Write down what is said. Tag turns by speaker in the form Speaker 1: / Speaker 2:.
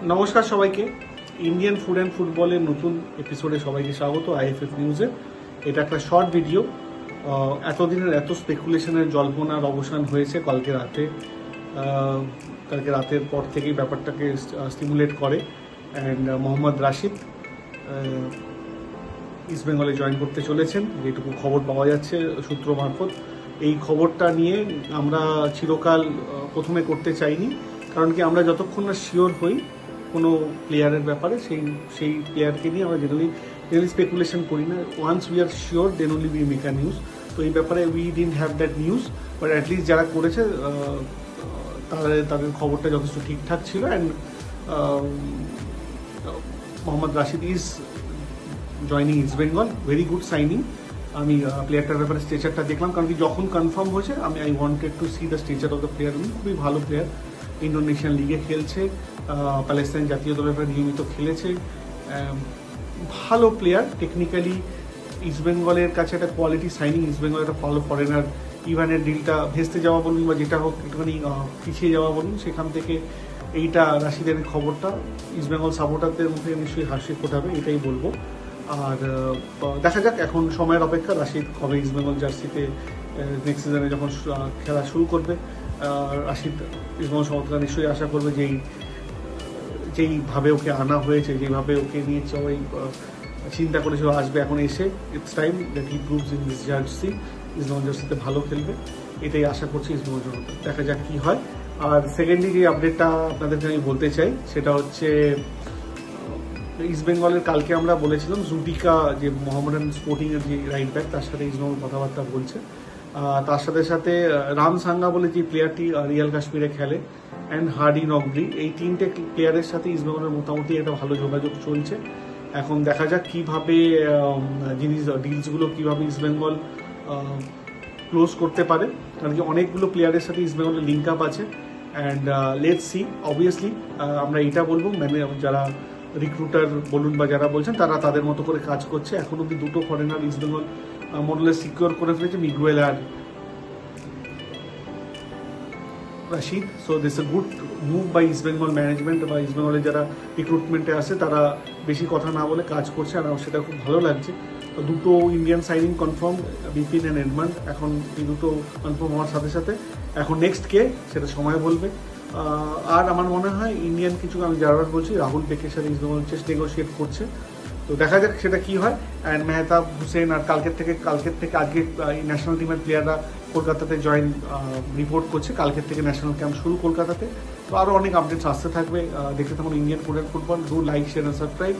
Speaker 1: নমস্কার সবাইকে। Indian food and ফুটবলের নতুন এপিসোডে সবাইকে স্বাগত। আইএফএফ নিউজে এটা একটা শর্ট ভিডিও। এতদিনের এত স্পেকুলেশনের জল্পনার অবসান হয়েছে কালকে রাতের পর থেকেই ব্যাপারটাকে স্টিমুলেট করে। অ্যান্ড মোহাম্মদ রাশিদ ইস্ট বেঙ্গলে জয়েন করতে চলেছেন, যেটুকু খবর পাওয়া যাচ্ছে সূত্র মারফত। এই খবরটা নিয়ে আমরা চিরকাল প্রথমে করতে চাইনি, কারণ কি আমরা যতক্ষণ না শিওর হই কোনো প্লেয়ারের ব্যাপারে সেই প্লেয়ারকে নিয়ে আমরা জেনারেলি স্পেকুলেশন করি না। Once we are sure then only we make a news. তো এই ব্যাপারে we didn't have that news, but at least যারা করেছে তাদের খবরটা যথেষ্ট ঠিকঠাক ছিল। And Mohammad Rashid is joining East Bengal, very good signing. আমি প্লেয়ারটার ব্যাপারে স্ট্রেচারটা দেখলাম, কারণ কি যখন কনফার্ম হয়েছে I wanted to C the stretcher of the player. উনি খুবই ভালো প্লেয়ার, ইন্দোনেশিয়ান লিগে খেলছে, প্যালেস্টাইন জাতীয় দলের ব্যাপারে নিয়মিত খেলেছে, ভালো প্লেয়ার। টেকনিক্যালি ইস্ট বেঙ্গলের কাছে একটা কোয়ালিটি সাইনিং। ইস্ট বেঙ্গল একটা ভালো ফরেনার, ইভানের ডিলটা ভেস্তে যাওয়া বলুন বা যেটা হোক একটুখানি পিছিয়ে যাওয়া বলুন, সেখান থেকে এইটা রাশিদের খবরটা ইস্ট বেঙ্গল সাপোর্টারদের মুখে নিশ্চয়ই হাসি ফোটাবে, এটাই বলবো। আর দেখা যাক, এখন সময়ের অপেক্ষা। রাশিদ কবে ইস্ট বেঙ্গল জার্সিতে নেক্সট সিজনে যখন খেলা শুরু করবে, রাশিদ ইস্ট বেঙ্গল সমর্থকরা নিশ্চয়ই আশা করবে যেইভাবে ওকে আনা হয়েছে, যেভাবে ওকে নিয়ে সবাই চিন্তা করেছিল আসবে, এখন এসে it's time that he proves in this jersey. East Bengal জার্সিতে ভালো খেলবে, এটাই আশা করছি ইস্ট বেঙ্গল জনতা। দেখা যাক কি হয়। আর সেকেন্ডলি যে আপডেটটা আপনাদেরকে আমি বলতে চাই সেটা হচ্ছে ইস্ট বেঙ্গলের কালকে আমরা বলেছিলাম জুডিকা, যে মোহামেডান স্পোর্টিংয়ের যে রাইট ব্যাক, তার সাথে ইস্ট বেঙ্গল কথাবার্তা বলছে। তার সাথে সাথে রাম সাঙ্গা বলে যে প্লেয়ারটি রিয়াল কাশ্মীরে খেলে, অ্যান্ড হার্ডি নগরি, এই তিনটে প্লেয়ারের সাথে ইস্ট বেঙ্গলের মোটামুটি একটা ভালো যোগাযোগ চলছে। এখন দেখা যাক কীভাবে ডিলসগুলো কীভাবে ইস্ট বেঙ্গল ক্লোজ করতে পারে, কারণ কি অনেকগুলো প্লেয়ারের সাথে ইস্ট বেঙ্গলের লিঙ্ক আপ আছে। And let's see. অবভিয়াসলি আমরা এটা বলবো, মানে যারা রিক্রুটার বলুন বা যারা বলছেন তারা তাদের মতো করে কাজ করছে। এখন অব্দি দুটো ফরেনার ইস্ট বেঙ্গল মডেলে সিকিউর করে ফেলেছে, মিগুয়েল আর Rashid. So this a good move by East Bengal management, বা ইস্ট বেঙ্গলের যারা রিক্রুটমেন্টে আসে তারা বেশি কথা না বলে কাজ করছে, আর সেটা খুব ভালো লাগছে। তো দুটো Indian signing confirm, Bipin and Edmund. এখন এই দুটো কনফার্ম হওয়ার সাথে সাথে এখন নেক্সট কে সেটা সময় বলবে। আর আমার মনে হয় ইন্ডিয়ান কিছু, আমি যারা বলছি, রাহুল বেকের সাথে ইস্ট বেঙ্গল চেষ্টা নেগোশিয়েট করছে। তো দেখা যাক সেটা কি হয়। অ্যান্ড মেহতাব হুসেন আর কালকের থেকে আজকে ন্যাশনাল টিমের প্লেয়াররা কলকাতাতে রিপোর্ট করছে। কালকের থেকে ন্যাশনাল ক্যাম্প শুরু কলকাতাতে। তো আরও অনেক আপডেটস আসতে থাকবে। দেখতে থাকুন Indian food and football. Do like, share and subscribe.